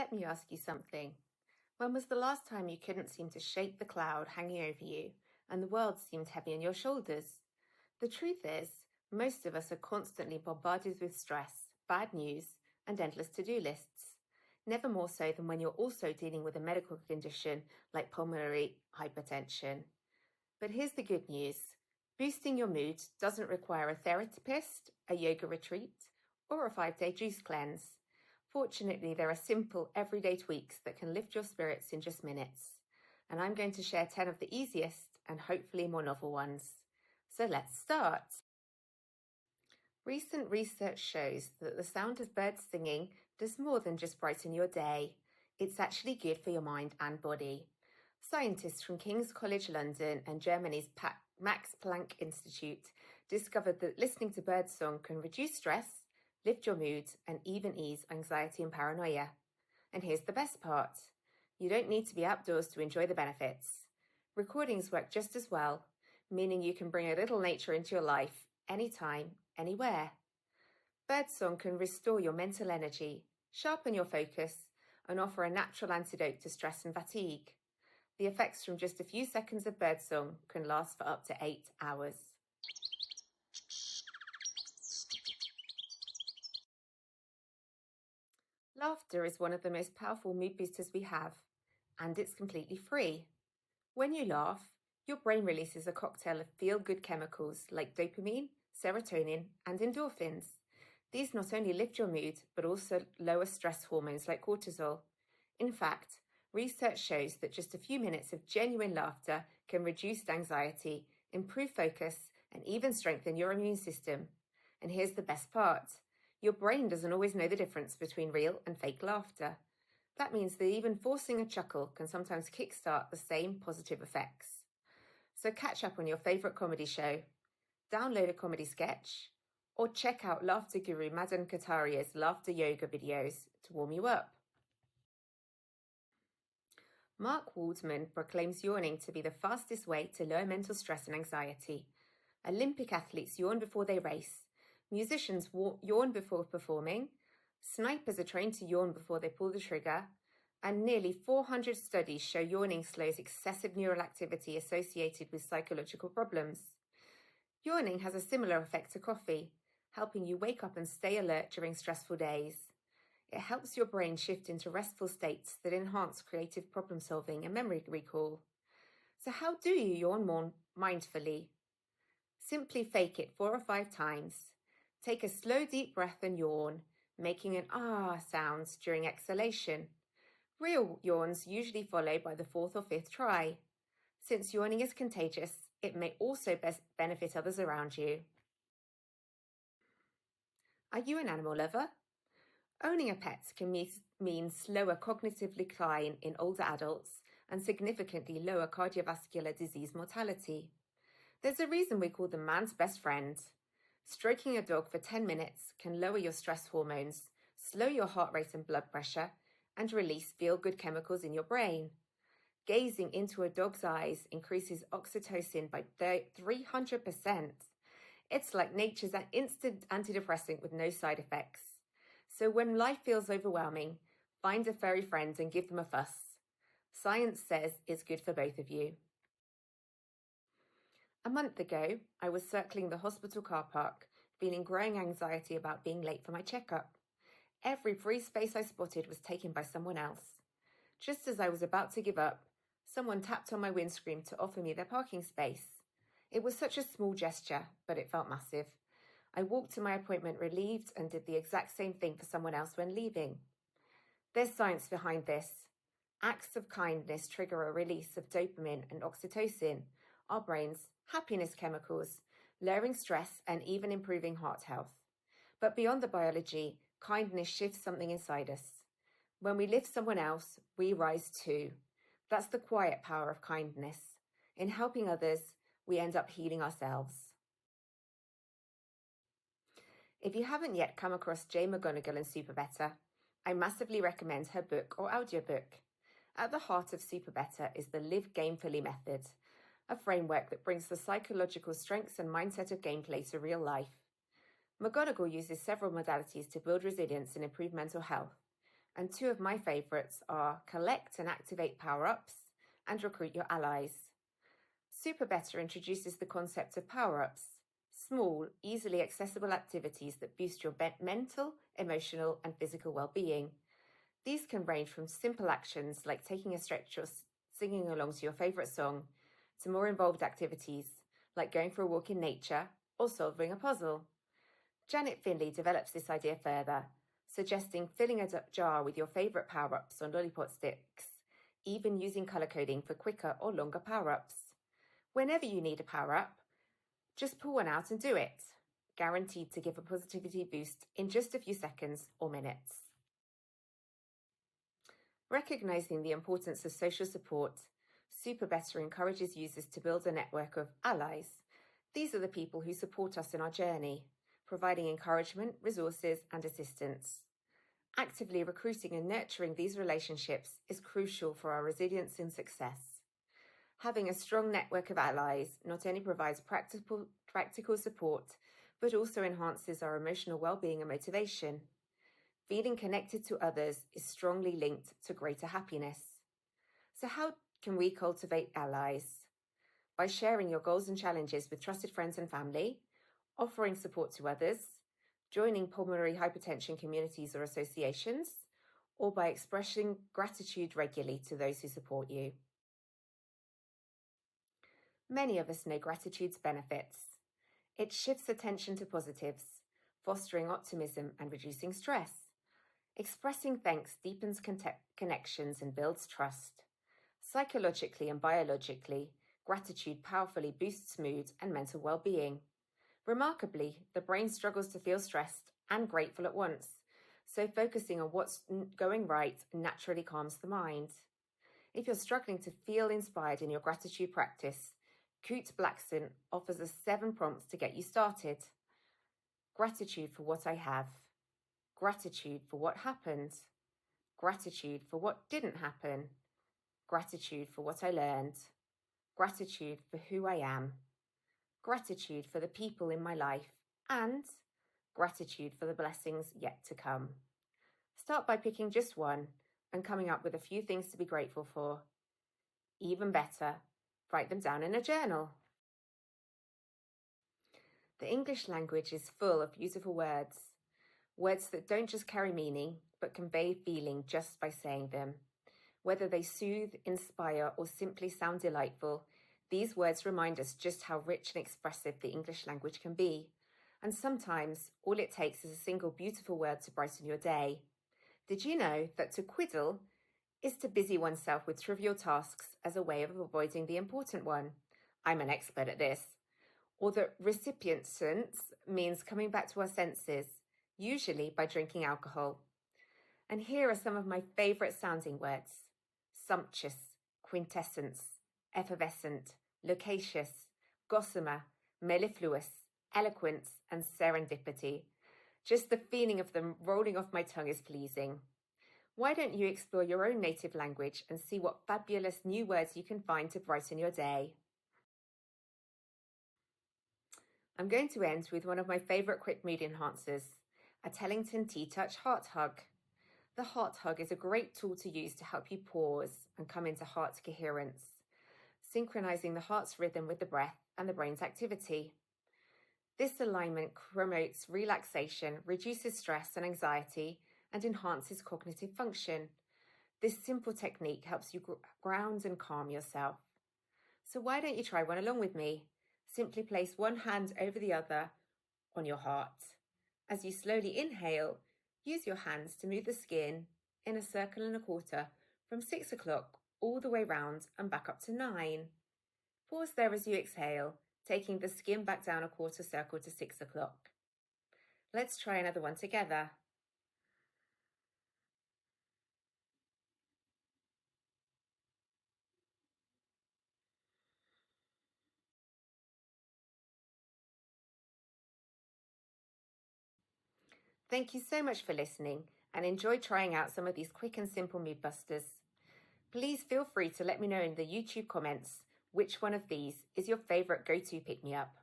Let me ask you something. When was the last time you couldn't seem to shake the cloud hanging over you and the world seemed heavy on your shoulders? The truth is, most of us are constantly bombarded with stress, bad news, and endless to-do lists. Never more so than when you're also dealing with a medical condition like pulmonary hypertension. But here's the good news. Boosting your mood doesn't require a therapist, a yoga retreat, or a 5-day juice cleanse. Fortunately, there are simple, everyday tweaks that can lift your spirits in just minutes. And I'm going to share 10 of the easiest and hopefully more novel ones. So let's start. Recent research shows that the sound of birds singing does more than just brighten your day. It's actually good for your mind and body. Scientists from King's College London and Germany's Max Planck Institute discovered that listening to birdsong can reduce stress, lift your mood, and even ease anxiety and paranoia. And here's the best part. You don't need to be outdoors to enjoy the benefits. Recordings work just as well, meaning you can bring a little nature into your life anytime, anywhere. Birdsong can restore your mental energy, sharpen your focus, and offer a natural antidote to stress and fatigue. The effects from just a few seconds of birdsong can last for up to 8 hours. Laughter is one of the most powerful mood boosters we have, and it's completely free. When you laugh, your brain releases a cocktail of feel-good chemicals like dopamine, serotonin, and endorphins. These not only lift your mood, but also lower stress hormones like cortisol. In fact, research shows that just a few minutes of genuine laughter can reduce anxiety, improve focus, and even strengthen your immune system. And here's the best part. Your brain doesn't always know the difference between real and fake laughter. That means that even forcing a chuckle can sometimes kickstart the same positive effects. So catch up on your favourite comedy show, download a comedy sketch, or check out laughter guru Madan Kataria's laughter yoga videos to warm you up. Mark Waldman proclaims yawning to be the fastest way to lower mental stress and anxiety. Olympic athletes yawn before they race. Musicians yawn before performing. Snipers are trained to yawn before they pull the trigger. And nearly 400 studies show yawning slows excessive neural activity associated with psychological problems. Yawning has a similar effect to coffee, helping you wake up and stay alert during stressful days. It helps your brain shift into restful states that enhance creative problem solving and memory recall. So how do you yawn more mindfully? Simply fake it 4 or 5 times. Take a slow deep breath and yawn, making an ah sound during exhalation. Real yawns usually follow by the 4th or 5th try. Since yawning is contagious, it may also best benefit others around you. Are you an animal lover? Owning a pet can mean slower cognitive decline in older adults and significantly lower cardiovascular disease mortality. There's a reason we call them man's best friend. Stroking a dog for 10 minutes can lower your stress hormones, slow your heart rate and blood pressure, and release feel-good chemicals in your brain. Gazing into a dog's eyes increases oxytocin by 300%. It's like nature's instant antidepressant with no side effects. So when life feels overwhelming, find a furry friend and give them a fuss. Science says it's good for both of you. A month ago, I was circling the hospital car park, feeling growing anxiety about being late for my checkup. Every free space I spotted was taken by someone else. Just as I was about to give up, someone tapped on my windscreen to offer me their parking space. It was such a small gesture, but it felt massive. I walked to my appointment relieved and did the exact same thing for someone else when leaving. There's science behind this. Acts of kindness trigger a release of dopamine and oxytocin, our brain's happiness chemicals, lowering stress and even improving heart health. But beyond the biology, kindness shifts something inside us. When we lift someone else, we rise too. That's the quiet power of kindness. In helping others, we end up healing ourselves. If you haven't yet come across Jay McGonigal and SuperBetter, I massively recommend her book or audiobook. At the heart of SuperBetter is the Live Gamefully method, a framework that brings the psychological strengths and mindset of gameplay to real life. McGonigal uses several modalities to build resilience and improve mental health, And two of my favourites are collect and activate power-ups and recruit your allies. SuperBetter introduces the concept of power-ups, small, easily accessible activities that boost your mental, emotional, and physical well-being. These can range from simple actions like taking a stretch or singing along to your favourite song, to more involved activities like going for a walk in nature or solving a puzzle. Janet Finley develops this idea further, suggesting filling a jar with your favourite power-ups on lollipop sticks, even using colour coding for quicker or longer power-ups. Whenever you need a power-up, just pull one out and do it, guaranteed to give a positivity boost in just a few seconds or minutes. Recognising the importance of social support, SuperBetter encourages users to build a network of allies. These are the people who support us in our journey, providing encouragement, resources, and assistance. Actively recruiting and nurturing these relationships is crucial for our resilience and success. Having a strong network of allies not only provides practical support, but also enhances our emotional well-being and motivation. Feeling connected to others is strongly linked to greater happiness. So how can we cultivate allies? By sharing your goals and challenges with trusted friends and family, offering support to others, joining pulmonary hypertension communities or associations, or by expressing gratitude regularly to those who support you. Many of us know gratitude's benefits. It shifts attention to positives, fostering optimism and reducing stress. Expressing thanks deepens connections and builds trust. Psychologically and biologically, gratitude powerfully boosts mood and mental well-being. Remarkably, the brain struggles to feel stressed and grateful at once, so focusing on what's going right naturally calms the mind. If you're struggling to feel inspired in your gratitude practice, Kurt Blackson offers us 7 prompts to get you started. Gratitude for what I have. Gratitude for what happened. Gratitude for what didn't happen. Gratitude for what I learned. Gratitude for who I am. Gratitude for the people in my life. And gratitude for the blessings yet to come. Start by picking just one and coming up with a few things to be grateful for. Even better, write them down in a journal. The English language is full of beautiful words. Words that don't just carry meaning, but convey feeling just by saying them. Whether they soothe, inspire, or simply sound delightful, these words remind us just how rich and expressive the English language can be. And sometimes, all it takes is a single beautiful word to brighten your day. Did you know that to quiddle is to busy oneself with trivial tasks as a way of avoiding the important one? I'm an expert at this. Or that recipience means coming back to our senses, usually by drinking alcohol. And here are some of my favourite sounding words: sumptuous, quintessence, effervescent, loquacious, gossamer, mellifluous, eloquence, and serendipity. Just the feeling of them rolling off my tongue is pleasing. Why don't you explore your own native language and see what fabulous new words you can find to brighten your day? I'm going to end with one of my favourite quick mood enhancers, a Tellington T-Touch Heart Hug. The heart hug is a great tool to use to help you pause and come into heart coherence, synchronizing the heart's rhythm with the breath and the brain's activity. This alignment promotes relaxation, reduces stress and anxiety, and enhances cognitive function. This simple technique helps you ground and calm yourself. So why don't you try one along with me? Simply place one hand over the other on your heart. As you slowly inhale, use your hands to move the skin in a circle and a quarter from 6 o'clock all the way round and back up to 9. Pause there as you exhale, taking the skin back down a quarter circle to 6 o'clock. Let's try another one together. Thank you so much for listening and enjoy trying out some of these quick and simple mood busters. Please feel free to let me know in the YouTube comments which one of these is your favourite go-to pick-me-up.